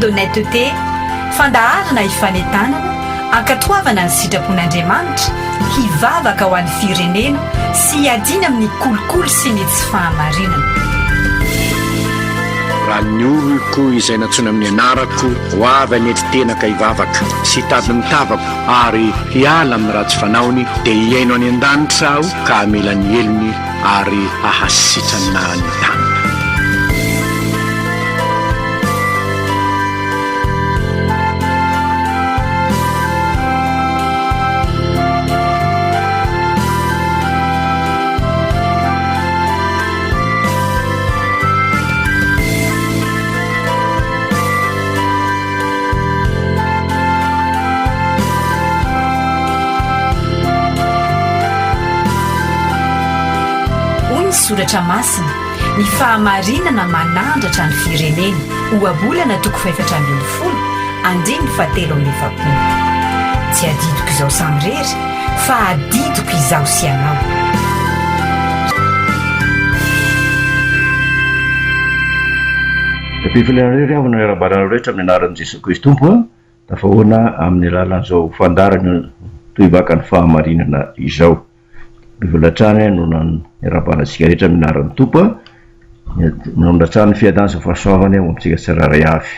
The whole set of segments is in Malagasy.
d'honnêteté fandaharana hifanentanana ankatoavana ny sitrapon'andriamanitra hivavaka ho an'ny firenena sy hiadiana amin'ny kolokolo sy ny tsy fahamarinana. raha ny oloko izay nantsona amin'ny anarako ho avy anety tenaka hivavaka sy tady mitavako ary hiala amin'ny raha tsy fanaony dia hiaino any an-danitra aho ka hamela ny elony ary ahasitrana ny tanana. soratra masina ny fahamarinana manandratra ny firenena oabolana toko 720 andiny fatelo amin'ny efapolo. Tsy adidiko izao samirery fa adidiko izaho sy anao. Mpifilanareo avana arabarana rehetra amin'ny anaran'i Jesoa Kristy tompo tafahoana amin'ny alalan'izao fandarana tohivaka ny fahamarinana izao. Mivolatrany no nirabanantsika rehetra amin'ny anaran'ny tompo namolatrany ny fiadansa fahasoavany amintsika tsiraray avy.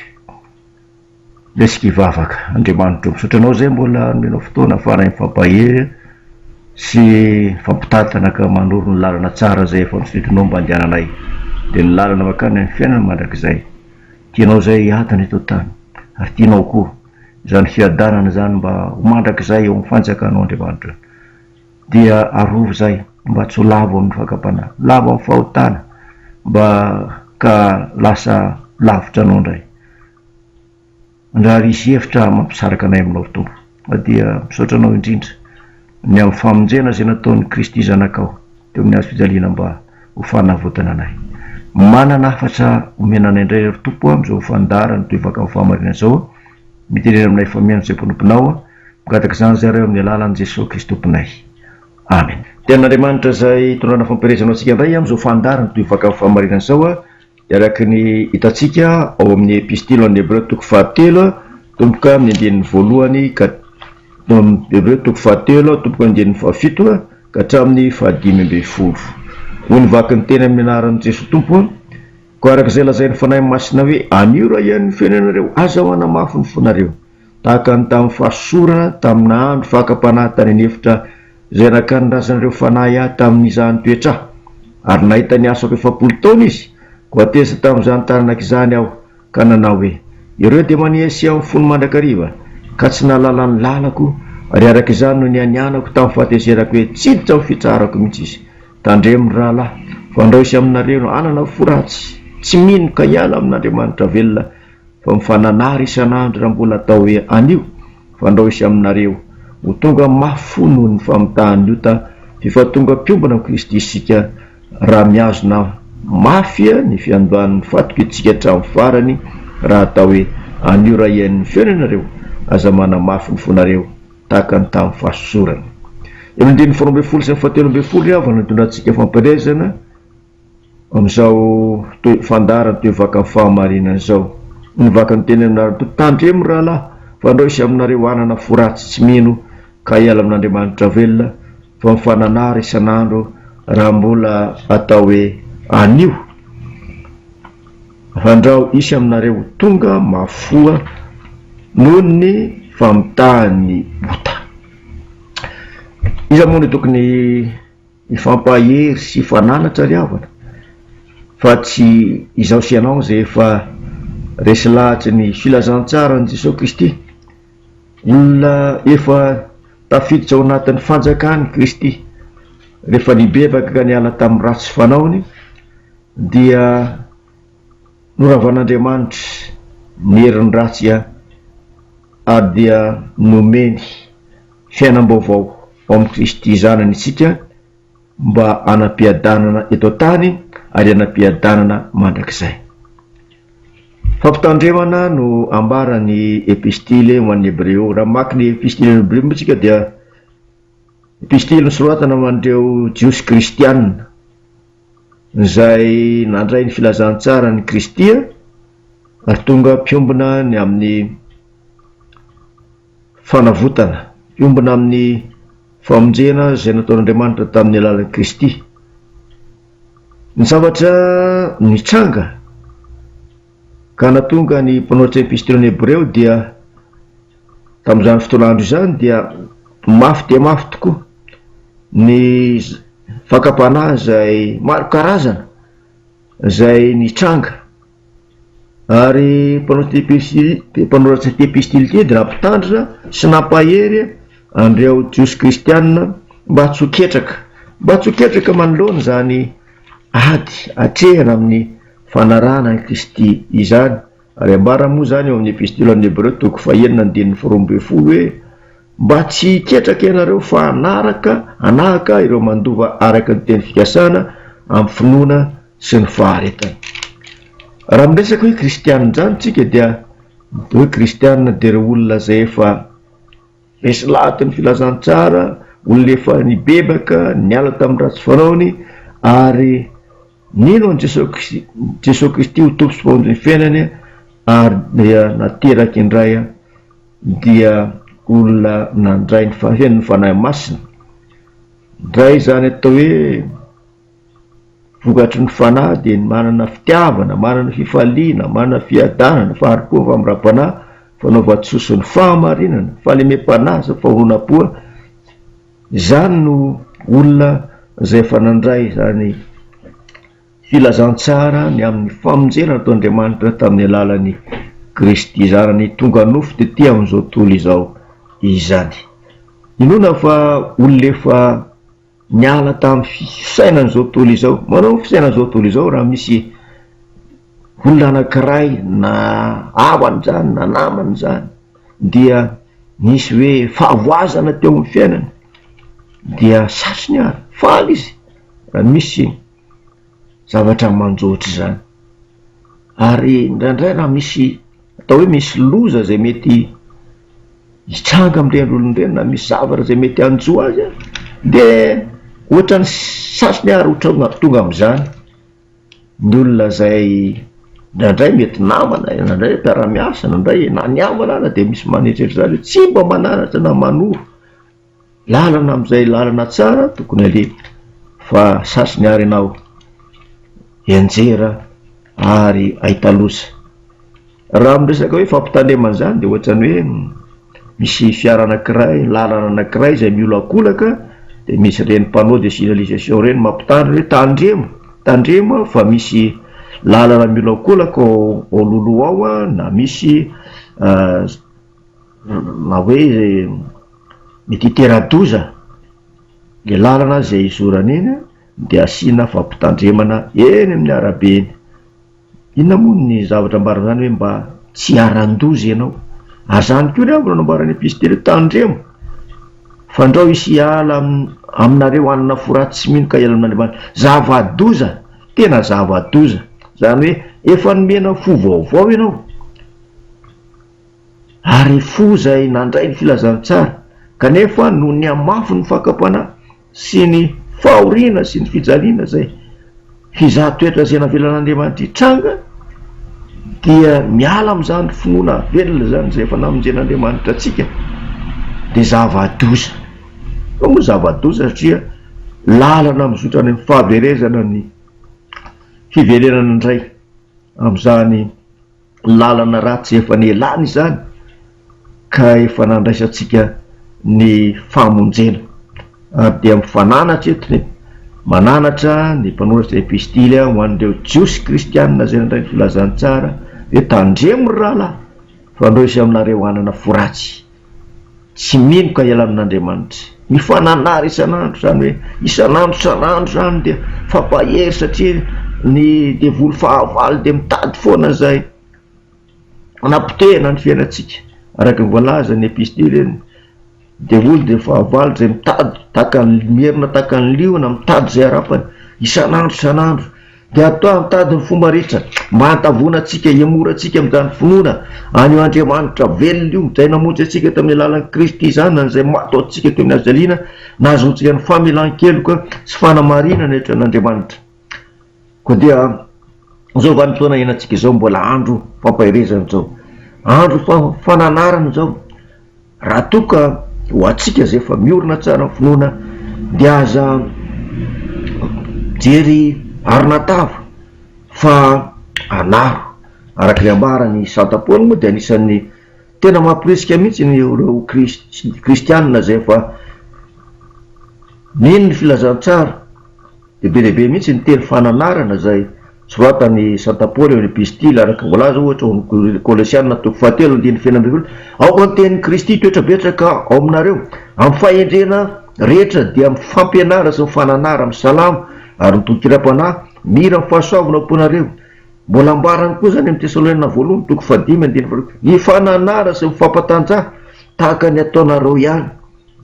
Lesika hivavaka Andriamanitra misotranao zay mbola nomenao fotoana afara mifampahery sy fampitatana ka manoro ny lalana tsara zay efa misotranao mba andehananay dia ny lalana makany ny fiainana mandrakizay. Tianao zay hiatana eto tany ary tianao koa izany fiadanana zany mba ho mandrakizay eo amin'ny fanjakanao Andriamanitra dia arovo zay mba tsy ho lavo amin'ny fakapana lavo amin'ny fahotana mba ka lasa lavitra anao indray raha risy hevitra mampisaraka anay aminao tompo dia misaotra anao indrindra ny amin'ny famonjena zay nataon'ny Kristy zanakao teo amin'ny hazo fijaliana mba ho fanavotana anay. Manana hafatra omenana indray tompo amin'izao fandarana tohivaka amin'ny fahamarinana izao miterena aminay famiana izay mponomponao mikataka izany zareo amin'ny alalan'i Jesosy Kristy tomponay. Amen. Tean'Andriamanitra izay tondrana fampiarezanao antsika indray amin'izao fandarana tohivaka amin'ny fahamarinana izao dia araka ny hitantsika ao amin'ny epistily an'ny Hebreo toko 7 tomboka amin'ny andinin'ny voalohany ka Hebreo toko 7 tomboka amin'ny andinin'ny 7 ka hatramin'ny 15. Hoy ny vaky ny teny amin'ny anaran'i Jesosy tompo ko arak'izay lazain'ny fanahy masina hoe anio raha ian'ny fiainanareo azahoana mafy ny fonareo tahaka ny tamin'ny fahasorana tamina andro fakapanahy tany anefitra izay naka ny razanareo fanahy ahy tamin'izany toetra ary nahita ny asa 7 taona izy ko ateza tamin'izany tany anak'izany aho ka nanao hoe ireo dia maniesy amin'ny fony mandrakariva ka tsy nahalala ny lalako ary arak'izany no nianianako tamin'ny fahatezerako hoe tsiditra amin'ny fitsarako mihitsy izy. Tandremo rahalahy fandraisy aminareo no anana foratsy tsy mino ka hiala amin'Andriamanitra velona fa mifananary isan'andro raha mbola atao hoe anio fandraisy aminareo ho tonga mafono ny famitahany ota fifatongam-piombana amin'ny Kristy isika raha miazona mafia ny fiandohan'ny fatoky itsika hatramin'ny farany raha atao hoe anio raha ian'ny fiainanareo aza mana mafy ny fonareo tahaka ny tamin'ny fahasorana. Emindiny 12 sy 17 avana tondrantsika fampiarezana amin'izao fandarana tohivaka amin'ny fahamarinana izao. Nivaka ny teny aminareo tandremo rahalahy fandraisy aminareo anana foratsy tsy mino ka hiala amin'Andriamanitra velona fa mifananary isan'andro raha mbola atao hoe anio fandrao isy aminareo tonga mafoa noho ny famitahany bota. Iza moa no tokony hifampahery sy fananatra ry havana fa tsy izaho sy ianao zay efa resy lahatra ny filazantsara ny Jesosy Kristy olona efa tafiditra ao anatin'ny fanjakany Kristy rehefa nibebaka ka niala tamin'ny ratsy fanaony dia noravan'Andriamanitra ny herin'ny ratsy ary dia nomeny fiainam-baovao ao amin'ny Kristy zanany isika mba anam-piadanana eto tany ary anam-piadanana mandrakizay. Fampitandremana no ambarany epistily ho an'ny Hebreo. Raha maky ny epistily ny Hebreo mitsika dia epistily nosoratana mandreo jiosy kristianina izay nandray ny filazantsara ny Kristy ary tonga piombina ny amin'ny fanavotana, piombina amin'ny famonjena zay nataon'Andriamanitra tamin'ny alalan'i Kristy. Ny zavatra nitranga ka natonga ny mpanoratra epistilon'ny Hebreo dia tamin'izany fotoan'andro izany dia mafy dia mafy tokoa ny fakapanahy zay maro karazana zay nitranga, ary mpanoratra epistily ty dia nampitandrina sy nampahery andreo jiosy kristianina mba tsy ho ketraka manoloana zany ady atrehana amin'ny fanarahana ny Kristy izany. Ary ambara moa zany eo amin'ny epistily amin'ny Hebreo toko 4:12 hoe mba tsy ketraka ianareo fa anahaka ireo mandova araka ny teny fikasana amin'ny finoana sy ny faharetana. Raha miresaka hoe kristianina zany tsika dia hoe kristianina dia ireo olona zay efa misy lahaty ny filazantsara, olona efa nibebaka niala tamin'ny ratsy fanaony, ary nino an Jesosy Kristy ho tompo sy mpamonjy ny fiainany, ary dia nateraky indray dia olona nandray ny fiainany fanahy masina. Ndray zany atao hoe vokatry ny fanahy dia manana fitiavana, manana fifaliana, manana fiadanana, faharipo famindram-panahy, fanaovan-tsoso ny fahamarinana, fahalemem-panahy sy fahonam-poa. Zany no olona zay efa nandray zany filazantsara ny amin'ny famonjena nataon'Andriamanitra tamin'ny alalan'ny Kristy zanany tonga nofo tetỳ amin'izao tontolo izao izany. Inona fa olona efa niala tamin'ny fisainan'izao tontolo izao, manao fisainan'izao tontolo izao raha misy olona anankiray na havany zany na namany zany dia nisy hoe fahavoazana teo amin'ny fiainany, dia sasiny ary faly izy raha misy zavatra manjoatra zany. Ary indraindray raha misy atao hoe misy loza zay mety hitranga amin'ireny olon'ireny, na misy zavatra zay mety hanjo azy dia ohatrany sasiny ary tonga amin'izany ny olona zay indraindray mety namana, indraindray mpiara-miasa, indraindray na niamana dia misy manetretra zany tsy mba mananatra na manoro lalana amin'izay lalana tsara tokony aleha, fa sasiny ary ianao enjera ary ahitaloza. Raha miresaka hoe fampitandeman zany dia ohatrany hoe misy fiara anankiray, lalana anankiray izay miolakolaka, dia misy reny panneau de signalisation reny mampitandrina hoe tandremo fa misy lalana miolakolaka ao loloa ao, na misy na hoe mety hitera-doza le lalana zay izorana eny, dia asiana fampitandremana eny amin'ny arabe eny. Inona moa ny zavatra ambara zany hoe mba tsy haran-doza ianao, ary zany koa ry nanambarany epistily tandremo fandrao isy ala aminareo anana foratsy mino ka iala amin'Andriamanitra, zava-doza, tena zava-doza, zany hoe efa nomena fo vaovao ianao, ary fo zay nandray ny filazantsara, kanefa no ny amafy ny fakapanahy sy ny fahoriana sy ny fijaliana zay fizaha-toetra zay navelan'Andriamanitra hitranga, dia miala amin'izany finoana velona zany zay efa namonjen'Andriamanitra atsika, dia zava-doza. Moa zava-doza satria lalana mizotra any amin'ny fahaverezana ny fiverenana indray amin'izany lalana ratsy efa nielany zany, ka efa nandraisantsika ny famonjena. Ary dia mifananatra eto mananatra ny mpanoratra epistily ho an'ireo jiosy kristianina zay nandray ny filazantsara hoe tandremo ry rahalahy, fa andreo isy aminareo anana foratsy, tsy mino ka iala amin'Andriamanitra. Mifananary isan'andro zany hoe isan'andro zany dia fampahery, satria ny devoly fahavalo dia mitady foana zay nampitehana ny fiainantsika. Araka ny voalaza ny epistily eny, devoly dia fahavalo zay mitady tahaka ny mierina, tahaka ny liona, mitady zay arapany isan'andro, dia atao mitady ny fomba rehetra mba hantavona antsika, hiamora antsika amin'izany finoana anio Andriamanitra velona io zay namonjy antsika tamin'ny alalan'i Kristy zany, zay matao antsika teo amin'ny hazaliana, nazontsika ny famelan-keloka sy fanamarinana etra n'Andriamanitra. Koa dia zao vanim-potoana iainantsika izao mbola andro fampahirezana zao, andro fananarana zao. Raha toka ho atsika zay efa miorina tsara ny finoana dia aza jery aronatava fa anaro araka ny ambarany Santa Paoly moa dia anisan'ny tena mampirisika mihitsy ny ireo kristianina zay efa nino ny filazantsara lehibe mihitsy ny teny fananarana zay soratany Santa Paoly eo epistile araka voalaza ohatra ny Kolosianina 3:7 ao ny teny Kristy toetra betsaka ao aminareo amin'ny fahendrena rehetra dia mifampianara sy mifananara amin'ny salama ary nitokiram-panahy mira amin'ny fahasoavana amponareo. Mbola ambarany koa zany amin'ny Tesaloniana 1:5 ny fananara sy mifampatanjaha tahaka ny ataonareo ihany.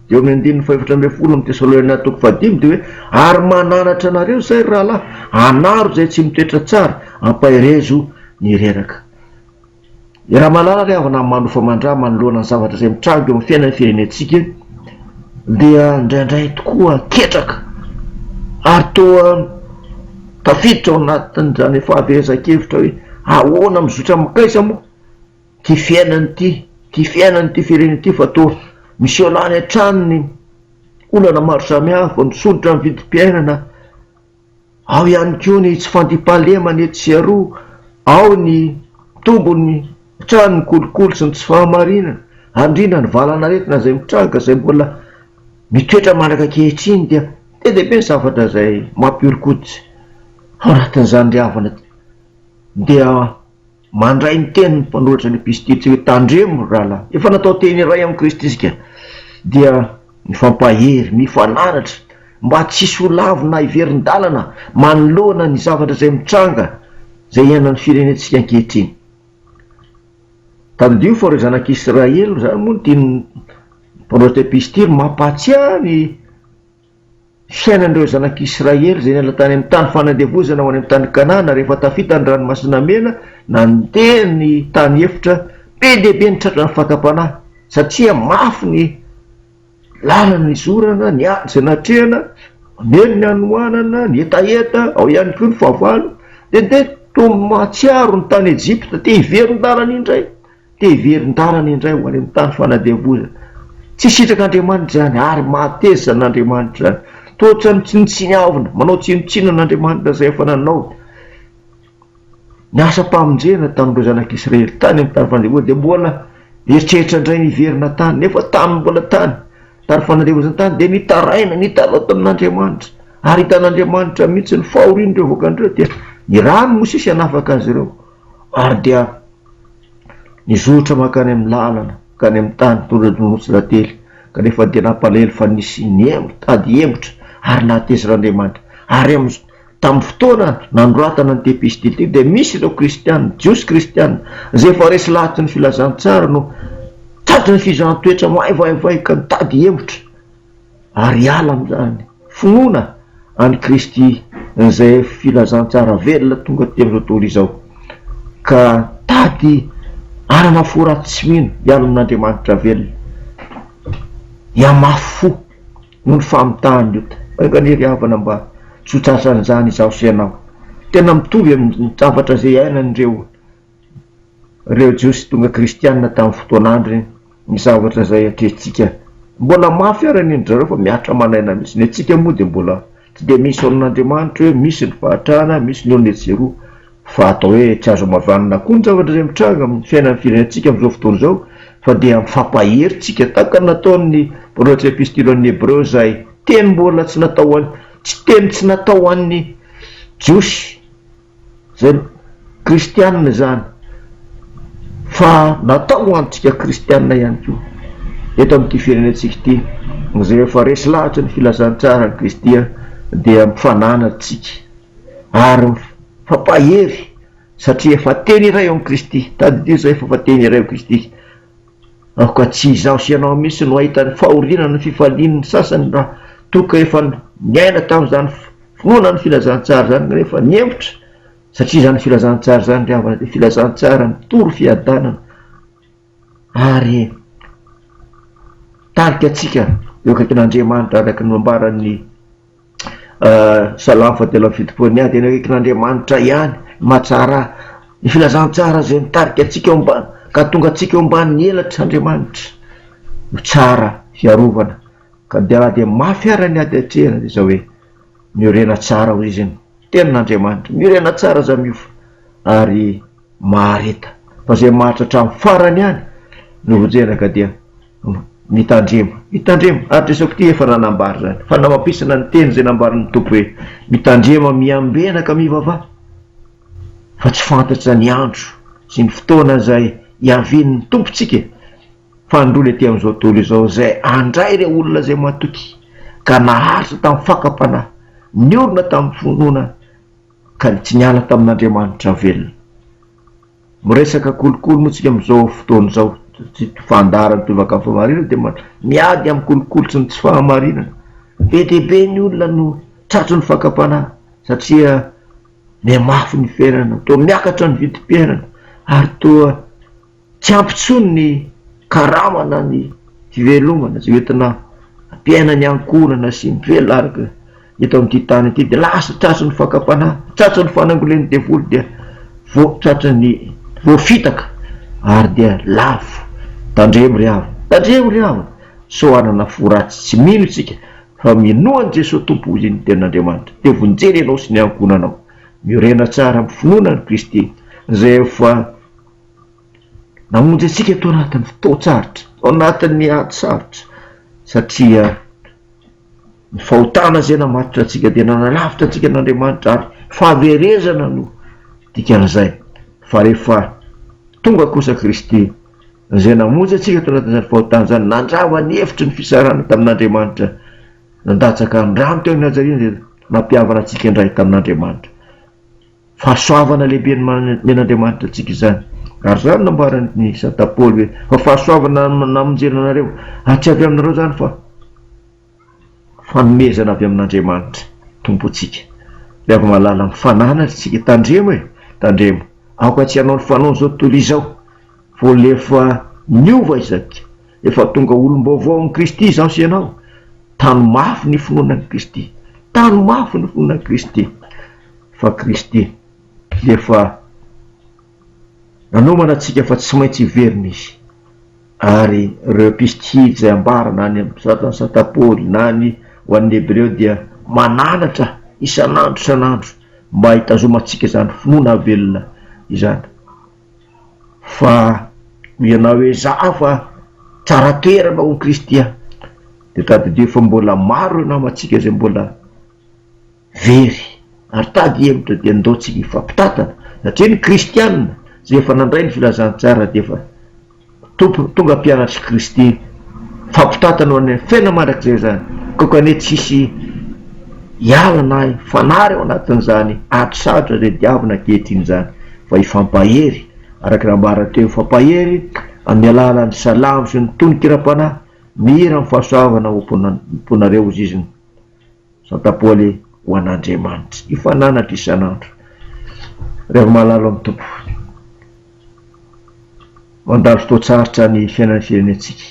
Eo amin'ny 5:20 amin'ny Tesaloniana 2:5 dia hoe ary mananatra anareo zay rahalahy anaro zay tsy mitoetra tsara ampahirezo ny reraka. Raha malala ry havana manofa mandra manoloana ny zavatra zay mitrango eo amin'ny fiainan'ny firenentsika dia indraindray tokoa ketraka ary toa tafiditra ao anatin'izany fahaverezan-kevitra hoe ahoana mizotra mikaisa moa ty fiainany ty fireneny ty fa toa misy olany hatrany ny olana maro samihafa misolotra amin'ny vidim-piainana, ao ihany koa ny tsy fandipalema ny etsy aroa, ao ny tombony hatrany ny kolokolo sy ny tsy fahamarinana, andrindra ny valanaretina zay mitranga zay mbola mitoetra mandraka kehitriny dia dehibe ny zavatra zay mampiorokoditsy ao anatin'izany ry havana dia mandray ny teny ny mpanoratra ny epistily tsy hoe tandremo rahalahy efa natao teny iray amin'ny Kristy isika dia mifampahery mifananatra mba tsisy holavina iverinydalana manoloana ny zavatra zay mitranga zay iainan'ny firenentsika ankehitriny. Tandio fa reo zanak'Israely zany moa ny tiany mpanoratra epistily mampatsiahy ny fiainan'ireo zanak'Israely zay niala tany amin'ny tany fanandevozana ho any amin'ny tany Kanana rehefa tafita ny ranomasina mena nandeha ny tany efitra be dehibe ny tratra ny fakapanahy satria mafy ny lalana ny zorana ny ady zay natrehana meny ny anohanana ny etaeta ao ihany koa ny fahavalo de to mahatsiaro ny tany Ejipta te hiverin-dalana indray ho any amin'ny tany fanandevozana. Tsy sitrakan'Andriamanitra zany ary mahateza n'Andriamanitra zany totra ny tsinitsiniavina manao tsinotsinon'Andriamanitra zay efa nanao ny asa-pamonjena tamin'ireo zanak'Israely tany amin'ny tany fanandevozana dia mbola eritreritra indray niverina tany nefa tany mbola tany fanandevozana tany dia nitaraina nitaloto amin'Andriamanitra ary hitan'Andriamanitra mihitsy ny fahorian'ireo voakandreo dia ny rano mo sisy hanafaka azy ireo ary dia nizotra makany amin'ny lalana kany amin'ny tany tondranonotsy rately kanefa dia nampalahelo fa nisy tady hembotra ary nahatezan'Andriamanitra ary tamin'ny fotoana nanoratana ny epistily ty dia misy ireo kristianina jiosy kristianina zay efa resy lahaty ny filazantsara no tratry ny fizahn-toetra maivaivay ka nitady hembotra ary ala am'izany finoana any Kristy zay filazantsara velona tonga ty amin'izao tontolo izao ka tady anana foratsy mino iala amin'Andriamanitra velona iamafy fo no ny famitahany ota mankaniry havana mba tsotratran'izany izaho sy ianao tena mitovy amin'ny zavatra zay iainan'ireo jiosy tonga kristianina tamin'ny fotoan'andro ny zavatra zay atrehtsika mbola mafy arany indreo fa miatra manaina mihitsy ny atsika moa dia mbola tsy dia misy olon'Andriamanitra hoe misy ny fahatrana misy ny olona etsy fa atao hoe tsy azo mavanana koa ny zavatra zay mitranga amin'ny fiainan'ny firenentsika amin'izao fotoana izao fa dia mifampaheritsika tahaka nataon'ny mpanoratra epistily an'ny Hebreo zay teny mbola tsy natao an'ny jiosy zay kristianina zany fa natao antsika kristianina ihany koa eto amin'ity firenentsika ity zay efa resy lahatra ny filazantsara ny Kristy dia mifananatsika ary mifampahery satria efa teny iray ao amin'ny Kristy tadidio zay efa teny iray ao Kristy aoka tsy izaho sy ianao mihitsy no ahita ny fahorianana ny fifalian'ny sasany raha toka efa niaina tamin'izany finoana ny filazantsara zany nefa niembotra satria zany filazantsara zany ry havana dia filazantsara mitoro fiadanana ary tarika atsika eo akaikin'Andriamanitra araka ny ambaran'ny Salamo 7:7 tena akaikin'Andriamanitra ihany mahatsara ny filazantsara zay mitarika atsika eo ambany ka tonga atsika eo ambany elatr'Andriamanitra ho tsara fiarovana ka de mafiara ny ady atrehana de zao hoe miorena tsara ho izy ny tenan'Andriamanitra, miorena tsara za miofa ary mahareta fa zay mahatratra amin'ny farany ihany no vonjena ka dia mitandrema ary resako ty efa nanambary zany fa namampisana ny teny zay nambarin'ny tompo hoe mitandrema miambena ka mivavah fa tsy fantatra ny andro sy ny fotoana zay iavin'ny tompontsika fa ndro le ty am'izao tontolo izao zay andray re olona zay matoky ka naharitra tamin'ny fakapanahy ny olona tamin'ny fonona ka tsy niala tamin'Andriamanitra velona. Miresaka kolokolo moa tsika am'izao fotoana zao tsy fandarany tovaka amin'ny fahamarinana de miady amin'ny kolokolo sy ny tsy fahamarinana be dehibe ny olona no tratro ny fakapanahy satria mihamafy ny fiainana toa miakatra ny vidim-piainana ary toa tsy ampitsony ny karamana ny fivelomana zay entina ampiaina ny ankorana sy ny velona araka eto amin'ity tany ity de lasa tratro ny fakapanahy, tratro ny fanangolen'ny devolo dia tratro ny voafitaka ary dia lavo tandremo ry avo so anana foratsy tsy mino tsika fa minoan Jesosy tompo izy ny tenan'Andriamanitra de vonjery ianao sy ny ankonanao miorena tsara amin'ny finoana ny Kristy zay efa namonjy atsika eto anatin'ny fotoan-tsarotra ao anatin'ny ady sarotra satria ny fahotana zay namatotra atsika de nanalavitra atsika n'Andriamanitra ary fahaverezana no dikan'izay fa rehefa tonga kosa Kristy zay namonjy atsika eto anatin'izany fahotana zany nandrava ny hevitry ny fisarana tamin'Andriamanitra nandatsaka ny rano teo Nazarena zay nampiavana atsika indray tamin'Andriamanitra fahasoavana lehibe men'Andriamanitra atsika izany ary zany nambaran'ny Saint Paoly hoe fa fahasoavana namonjena anareo tsy avy aminareo zany fa fanomezana avy amin'Andriamanitra tompontsika de avy malala mifanana tsika tandremo aoka tsy hanao ny fanao zao tontolo izao voalefa niova izaka efa tonga olom-baovao amin'ny Kristy zao sy ianao tany mafy ny finoanan'ny Kristy fa Kristy efa nanomana atsika fa tsy maintsy hiverina izy ary reo pisty zay ambarana any amin'ny Saint Paoly na ny ho an'ny Hebreo dia mananatra isan'andro mba hitazomantsika zany finoana velona izany fa ianao hoe za fa tsara toerana ho Kristy de tadidio fa mbola maro ianao matsika zay mbola very ary tady hevitra de ndaotsika ifampitatana satria ny kristianina zay efa nandray ny filazantsara de efa tonga mpianatry Kristy fampitatana ho an'ny fiaina mandrak'izay zany kokane tsisy hiala na fanary ao anatin'izany ady sarotra zay diavina ankehitriny zany fa ifampahery araka nambara teo ifampahery amin'ny alalan'ny salamo sy ny tononkira-panahy mihira amin'ny fahasoavana omponareo izy izy Saint Paoly ho an'Andriamanitra ifananatra isan'andro rehefa mahalalo amin'ny tompo mandalo fotoan-tsarotra ny fiainan'ny firenentsika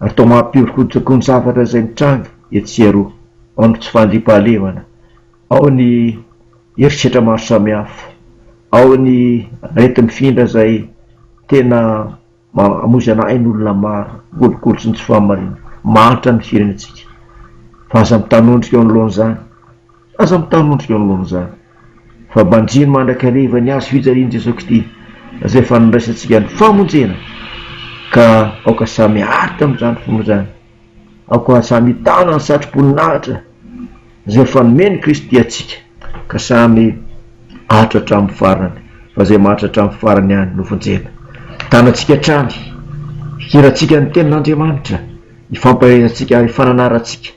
ary toa mampiorokoditra ny zavatra zay mitranga etsy aroa ao ny tsy fandriam-pahalemana ao ny heritreritra maro samihafa ao ny reti mifindra zay tena amozana ny olona maro kolokolo sy ny tsy fahamarina manitra ny firenentsika fa aza mitanondrika eo anoloan'izany fa banjiny mandrakariva ny azo fijaliany Jesosy Kristy zay fa niraisantsika ny famonjena ka aoka samy haritra amin'izany fomba zany aoka samy hitana ny satrom-boninahitra zay fa nomeny Kristy atsika ka samy ahatra hatramin'ny farany fa zay mahatra hatramin'ny farany ihany no vonjena tanatsika trany fikiratsika ny tenin'Andriamanitra ifampahezatsika ary fananaratsika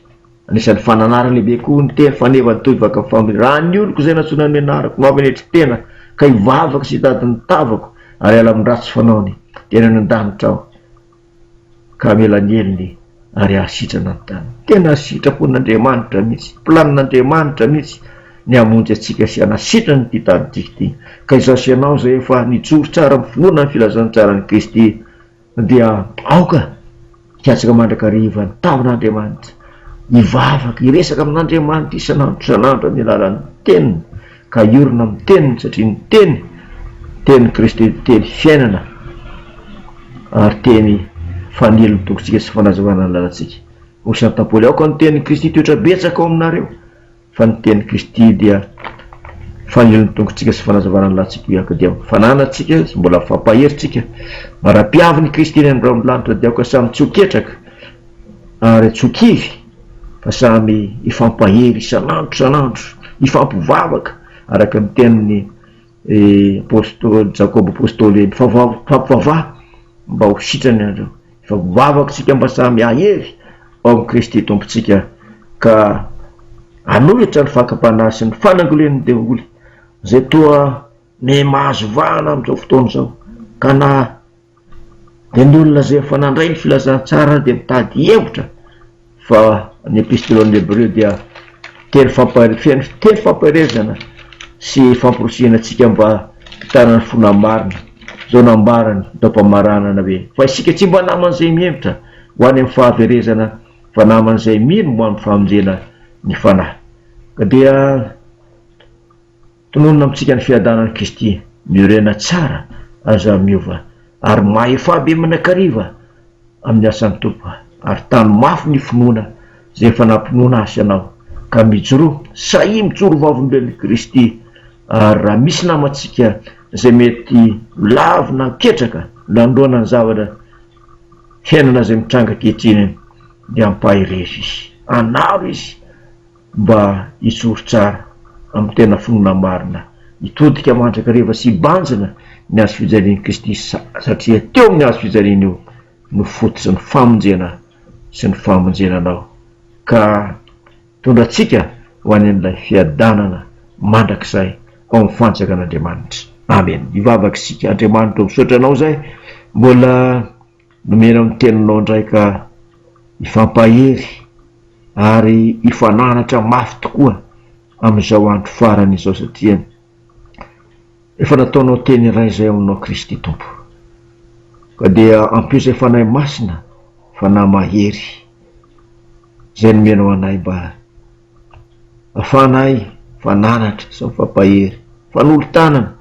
anisan'ny fananara lehibe koa ny tena fanevany tovaka family raha ny oloko zay natsona ny anarako mavenetry tena ka hivavaka sy hitady ny tavako ary ala amin'ny ratsy fanaony tena nandanitra aho ka mela ny eliny ary ahasitrana ny tany tena sitrapon'Andriamanitra mihitsy planin'Andriamanitra mihitsy ny amonjy atsika sy anasitrany ty tany tiky ka izao sy ianao zay efa nijoro tsara mifinoana ny filazantsara ny Kristy dia aoka hiatsaka mandrakariva ny tavin'Andriamanitra hivavaka hiresaka amin'Andriamanitra isan'andro amin'ny alalan'ny teniny ka iorona amin'ny teniny satria ny teny Kristy teny fiainana ary teny fanelony tongotsika sy fanazavana ny lalantsika. Hoy Saint Paoly, aoka ny teny Kristy toetra betsaka ao aminareo, fa ny teny Kristy dia fanelony tongotsika sy fanazavana ny lalantsika iaka dia fananantsika sy mbola fampaheritsika mara-piaviny Kristy ny andro amin'ny lanitra dia aoka samy tsoketraka ary tsokivy fa samy ifampahery isanandro ifampivavaka araka ny teniny apôstôly Jakob apôstôly mifampivavaha mba ho sitrany andro ifampivavaka tsika mba samy ahery ao amin'ny Kristy tompontsika ka hanolotra ny fakapanahy sy ny fanangolen'ny devoly zay toa ne mahazo vahana amin'izao fotoana izao ka na dia ny olona zay efa nandray ny filazantsara dia mitady hevitra fa ny epistolon'ny Hébreux dia teny famparezana sy famporosiana antsika mba hitanany fona marina. Zao nambarany taom-pamaranana hoe fa isika tsy mba naman'izay mihevitra ho any amin'ny fahaverezana fa naman'izay mino mo amin'ny famonjena ny fanahy. Ka dia tononona amintsika ny fiadanan'i Kristy miorena tsara aza miova ary mahefa be manakariva amin'ny asan'ny tompo ary tany mafy ny finoana zay efa nampinoana asy anao ka mijoro sahy mijoro vavolombelon'i Kristy ary raha misy namantsika zay mety lavina ketraka landroana ny zavatra fiainana zay mitranga ankehitriny dia ampahirezy izy anaro izy mba hitsoro tsara amin'ny tena finoana marina hitodika mandrakariva sy banjina ny azo fijalian'i Kristy satria teo amin'ny azo fijaliana io no fototsy ny famonjena sy ny famonjenanao ka tondratsika ho any an'ilay fiadanana mandrakizay ao amin'ny fanjakan'Andriamanitra. Amen. Hivavaka isika Andriamanitra misaotra anao zay mbola nomena amin'ny teninao indray ka hifampahery ary hifananatra mafy tokoa amin'izao andro farany izao satria efa nataonao teny iray zay aminao Kristy tompo ka dia ampio izay fanahy masina fanahy mahery zay nomenao anay mba afanay fananatra sy mifampahery fanolo tanana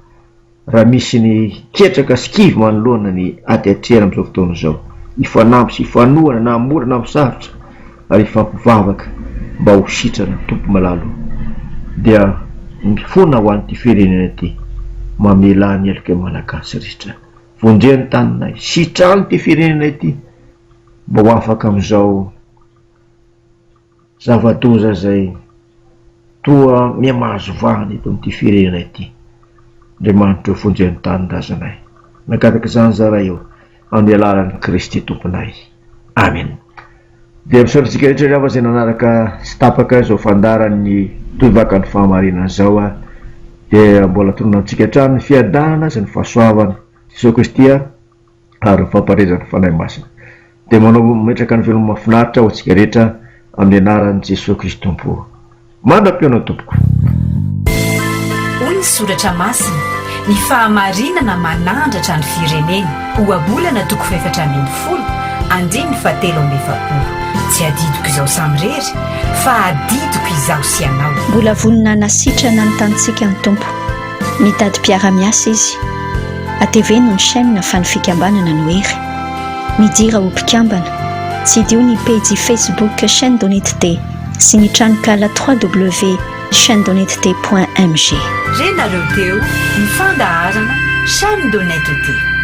raha misy ny ketraka sy kivy manoloana ny ady atrehana amin'izao fotoana izao hifanampy sy hifanohana na mora na misarotra ary hifampivavaka mba ho sitrana tompo malalo dia mifona ho an'ity firenena ity mamela ny elika malagasy rehetra vonjeny tananay sitrany ity firenena ity mba ho afaka amin'izao zava-doza zay toa miamahazo vahana eto amin'ity firenena ity. Andriamanitra ho vonjeny tanindrazanay nakataka izany zaray eo amin'ny alalan'i Kristy tomponay. Amen. Dia misaotratsika rehetra rehefa zay nanaraka sy tapaka izao fandaran'ny toivakan'ny fahamarinana izao dia mbola tonona antsika hatrany ny fiadanana sy ny fahasoavana Jesosy Kristy ary ny famparezan'ny fanahy masina. Dia manao metraka ny veloma mahafinaritra ho antsika rehetra amin'ny anaran'i Jesosy Kristy tompo. Mandram-pionao tompoko. Hoy ny soratra masina, ny fahamarinana manandratra ny firenena, ohabolana 720, andiny 720. Tsy adidiko izao samy rery, fa adidiko izaho sy anao. Mbola vonona nasitrana ny tanitsika ny tompo. Mitady mpiara-miasa izy. ATV no ny chaîne fa ny fikambanana no hery. Midira ho mpikambana. Tsy dio ny page Facebook chaîne d'honnêteté sy ny tranokala www.chaîne-d'honnêteté.mg. Renareo teo ny fandaharana chaîne d'honnêteté.